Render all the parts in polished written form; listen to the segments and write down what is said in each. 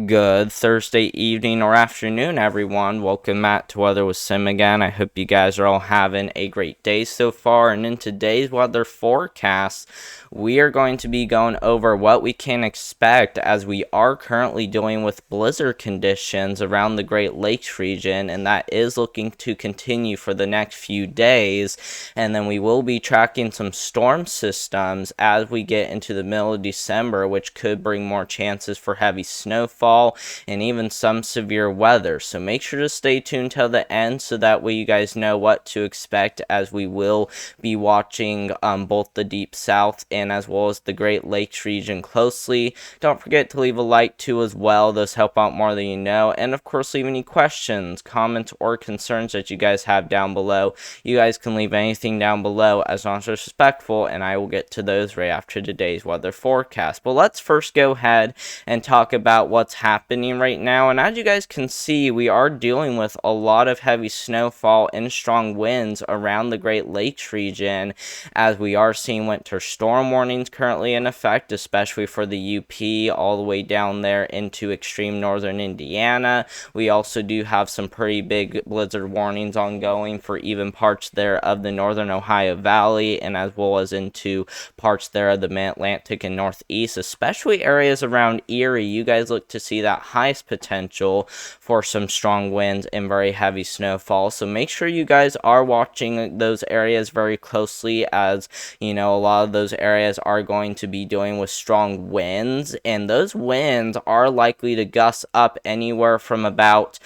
Good Thursday evening or afternoon, everyone. Welcome back to Weather with Sim again. I hope you guys are all having a great day so far. And in today's weather forecast, we are going to be going over what we can expect as we are currently dealing with blizzard conditions around the Great Lakes region, and that is looking to continue for the next few days. And then we will be tracking some storm systems as we get into the middle of December, which could bring more chances for heavy snowfall and even some severe weather. So make sure to stay tuned till the end so that way you guys know what to expect, as we will be watching both the Deep South and as well as the Great Lakes region closely. Don't forget to leave a like too as well. Those help out more than you know. And of course, leave any questions, comments, or concerns that you guys have down below. You guys can leave anything down below as long as it's respectful, and I will get to those right after today's weather forecast. But let's first go ahead and talk about what's happening right now. And as you guys can see, we are dealing with a lot of heavy snowfall and strong winds around the Great Lakes region, as we are seeing winter storm warnings currently in effect, especially for the UP all the way down there into extreme northern Indiana. We also do have some pretty big blizzard warnings ongoing for even parts there of the northern Ohio Valley, and as well as into parts there of the Mid-Atlantic and Northeast, especially areas around Erie. You guys look to see that highest potential for some strong winds and very heavy snowfall. So make sure you guys are watching those areas very closely, as you know, a lot of those areas are going to be dealing with strong winds, and those winds are likely to gust up anywhere from about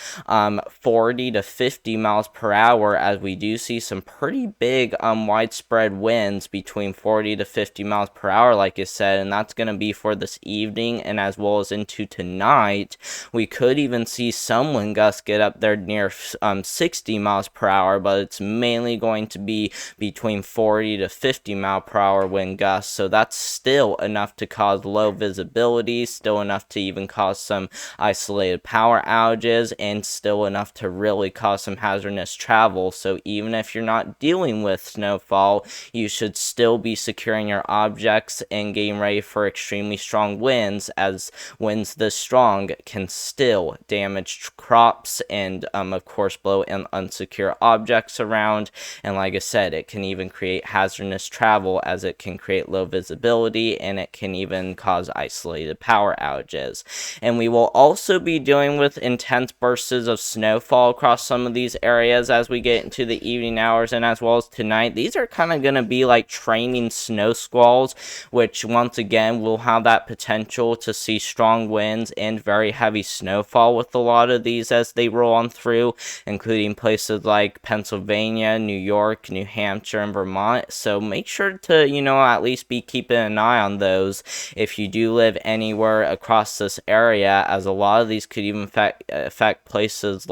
40 to 50 miles per hour, as we do see some pretty big widespread winds between 40 to 50 miles per hour, like I said, and that's going to be for this evening and as well as into tonight. We could even see some wind gusts get up there near 60 miles per hour, but it's mainly going to be between 40 to 50 mile per hour wind gusts. So that's still enough to cause low visibility, still enough to even cause some isolated power outages, and still enough to really cause some hazardous travel. So even if you're not dealing with snowfall, you should still be securing your objects and getting ready for extremely strong winds, as winds this strong can still damage crops and of course blow unsecure objects around. And like I said, it can even create hazardous travel, as it can create low visibility and it can even cause isolated power outages. And we will also be dealing with intense bursts of snowfall across some of these areas as we get into the evening hours and as well as tonight. These are kind of going to be like training snow squalls, which once again will have that potential to see strong winds and very heavy snowfall with a lot of these as they roll on through, including places like Pennsylvania, New York, New Hampshire, and Vermont. So make sure to, at least be keeping an eye on those if you do live anywhere across this area, as a lot of these could even affect places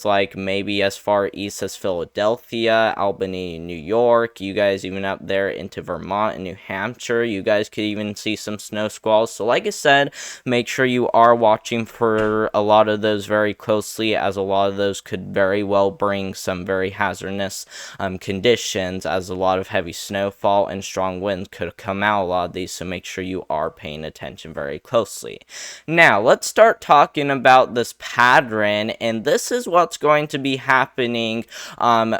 like maybe as far east as Philadelphia, Albany, New York. You guys even up there into Vermont and New Hampshire, you guys could even see some snow squalls. So like I said, make sure you are watching for a lot of those very closely, as a lot of those could very well bring some very hazardous conditions, as a lot of heavy snowfall and strong winds could come out a lot of these. So make sure you are paying attention very closely. Now let's start talking about this pattern, and this is what's going to be happening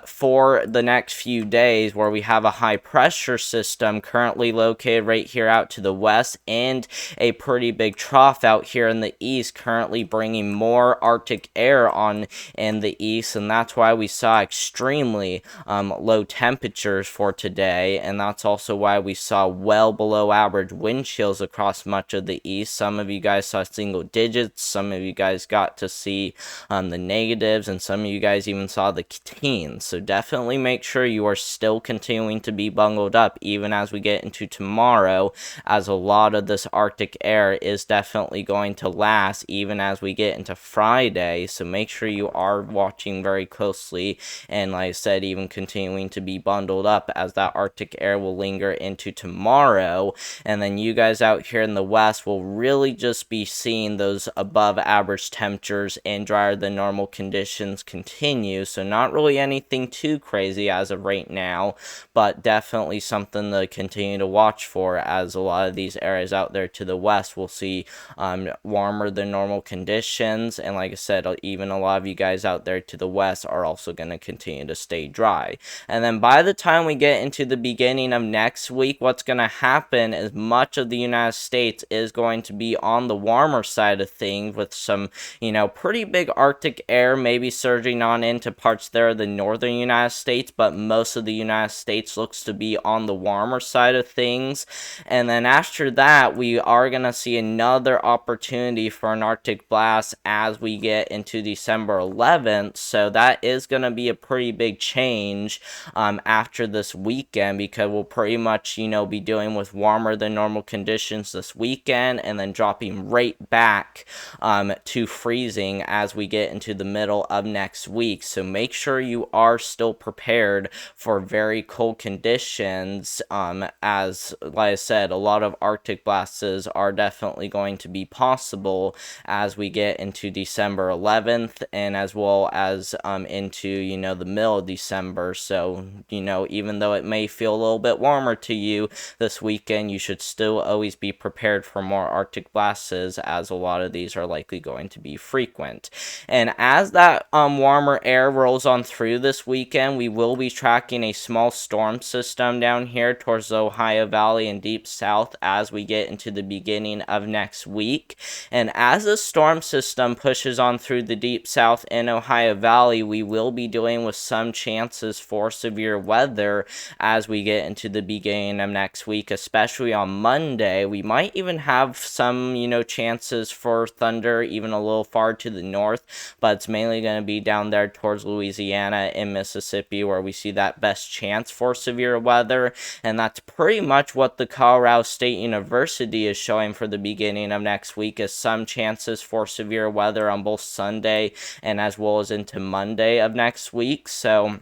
for the next few days, where we have a high pressure system currently located right here out to the west, and a pretty big trough out here in the east, currently bringing more Arctic air on in the east. And that's why we saw extremely low temperatures for today, and that's also why we saw well below average wind chills across much of the east. Some of you guys saw single digits, some of you guys got to see the negatives, and some of you guys even saw the teens. So definitely make sure you are still continuing to be bundled up even as we get into tomorrow, as a lot of this Arctic air is definitely going to last even as we get into Friday. So make sure you are watching very closely, and like I said, even continuing to be bundled up, as that Arctic air will linger into tomorrow. And then you guys out here in the west will really just be seeing those above average temperatures and drier than normal conditions continue. So not really anything too crazy as of right now, but definitely something to continue to watch for. for, as a lot of these areas out there to the west will see warmer than normal conditions. And like I said, even a lot of you guys out there to the west are also going to continue to stay dry. And then by the time we get into the beginning of next week, what's going to happen is much of the United States is going to be on the warmer side of things, with some, pretty big Arctic air maybe surging on into parts there of the northern United States, but most of the United States looks to be on the warmer side of things. And then after that, we are going to see another opportunity for an Arctic blast as we get into December 11th. So that is going to be a pretty big change after this weekend, because we'll pretty much, be dealing with warmer than normal conditions this weekend, and then dropping right back to freezing as we get into the middle of next week. So make sure you are still prepared for very cold conditions, as, like I said, a lot of Arctic blasts are definitely going to be possible as we get into December 11th, and as well as into, the middle of December. So, even though it may feel a little bit warmer to you this weekend, you should still always be prepared for more Arctic blasts, as a lot of these are likely going to be frequent. And as that warmer air rolls on through this weekend, we will be tracking a small storm system down here towards the Ohio Valley and deep south as we get into the beginning of next week. And as the storm system pushes on through the deep south and Ohio Valley, we will be dealing with some chances for severe weather as we get into the beginning of next week, especially on Monday. We might even have some, chances for thunder even a little far to the north, but it's mainly going to be down there towards Louisiana and Mississippi where we see that best chance for severe weather. And that's pretty much what the Colorado State University is showing for the beginning of next week, is some chances for severe weather on both Sunday and as well as into Monday of next week. So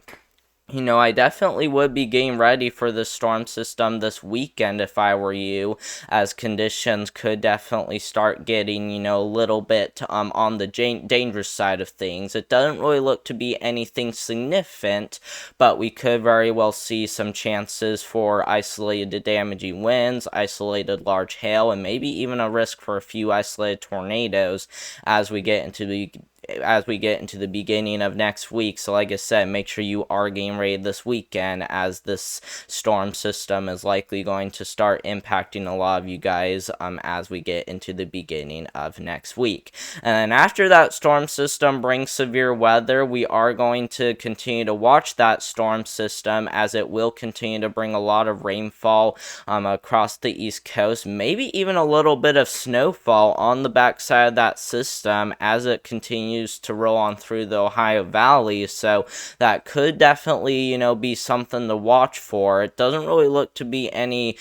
I definitely would be getting ready for this storm system this weekend if I were you, as conditions could definitely start getting, a little bit on the dangerous side of things. It doesn't really look to be anything significant, but we could very well see some chances for isolated damaging winds, isolated large hail, and maybe even a risk for a few isolated tornadoes as we get into the beginning of next week. So like I said, make sure you are getting ready this weekend, as this storm system is likely going to start impacting a lot of you guys as we get into the beginning of next week. And then after that storm system brings severe weather, we are going to continue to watch that storm system, as it will continue to bring a lot of rainfall across the East Coast, maybe even a little bit of snowfall on the backside of that system as it continues to roll on through the Ohio Valley. So that could definitely, be something to watch for. It doesn't really look to be any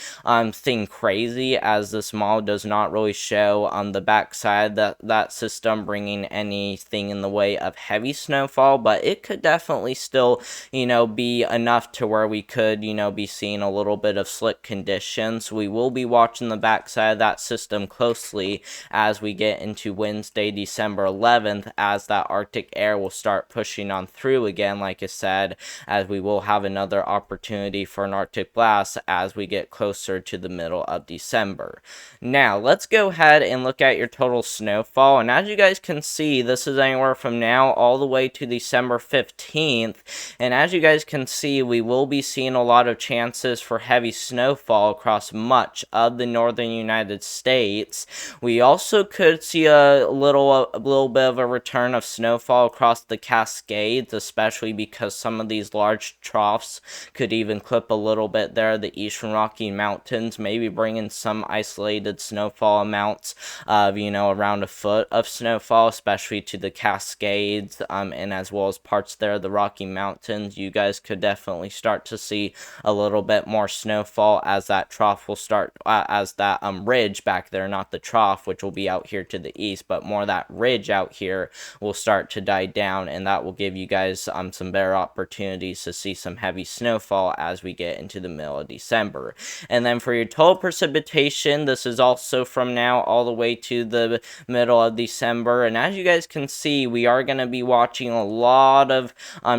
thing crazy, as this model does not really show on the backside that system bringing anything in the way of heavy snowfall, but it could definitely still, be enough to where we could, be seeing a little bit of slick conditions. We will be watching the backside of that system closely as we get into Wednesday, December 11th, as that Arctic air will start pushing on through again, like I said, as we will have another opportunity for an Arctic blast as we get closer to the middle of December. Now, let's go ahead and look at your total snowfall, and as you guys can see, this is anywhere from now all the way to December 15th, and as you guys can see, we will be seeing a lot of chances for heavy snowfall across much of the northern United States. We also could see a little bit of a return of snowfall across the Cascades, especially because some of these large troughs could even clip a little bit there, the eastern Rocky Mountains, maybe bringing some isolated snowfall amounts of, around a foot of snowfall, especially to the Cascades, and as well as parts there of the Rocky Mountains. You guys could definitely start to see a little bit more snowfall as that trough will start, as that ridge back there, not the trough, which will be out here to the east, but more that ridge out here will start to die down, and that will give you guys some better opportunities to see some heavy snowfall as we get into the middle of December. And then for your total precipitation, this is also from now all the way to the middle of December. And as you guys can see, we are going to be watching a lot of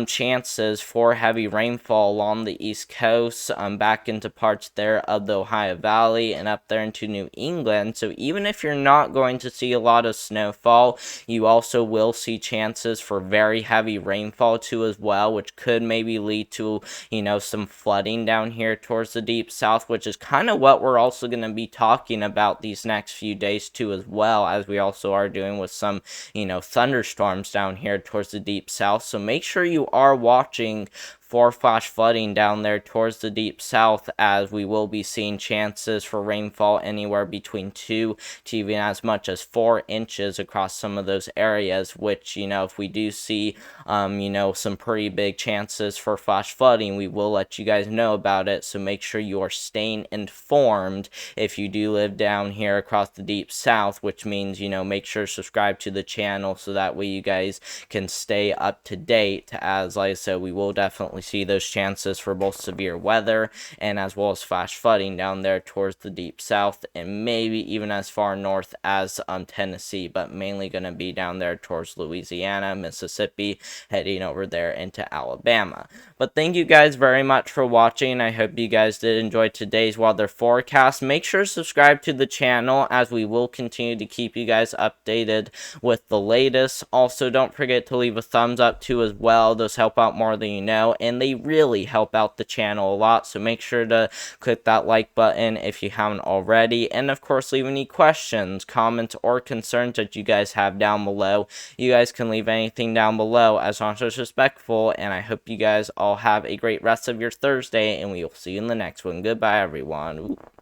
chances for heavy rainfall along the East Coast, back into parts there of the Ohio Valley and up there into New England. So even if you're not going to see a lot of snowfall, you also will see chances for very heavy rainfall too as well, which could maybe lead to, some flooding down here towards the deep south, which is kind of what we're also going to be talking about these next few days too as well, as we also are doing with some, thunderstorms down here towards the deep south. So make sure you are watching for flash flooding down there towards the deep south, as we will be seeing chances for rainfall anywhere between 2 to even as much as 4 inches across some of those areas, which, if we do see, some pretty big chances for flash flooding, we will let you guys know about it. So make sure you are staying informed if you do live down here across the deep south, which means, make sure to subscribe to the channel so that way you guys can stay up to date, as like I said, we will definitely see those chances for both severe weather and as well as flash flooding down there towards the deep south, and maybe even as far north as Tennessee, but mainly going to be down there towards Louisiana, Mississippi, heading over there into Alabama. But thank you guys very much for watching. I hope you guys did enjoy today's weather forecast. Make sure to subscribe to the channel, as we will continue to keep you guys updated with the latest. Also, don't forget to leave a thumbs up too as well. Those help out more than you know, and they really help out the channel a lot. So make sure to click that like button if you haven't already. And of course, leave any questions, comments, or concerns that you guys have down below. You guys can leave anything down below, as long as it's respectful. And I hope you guys all have a great rest of your Thursday, and we will see you in the next one. Goodbye, everyone. Ooh.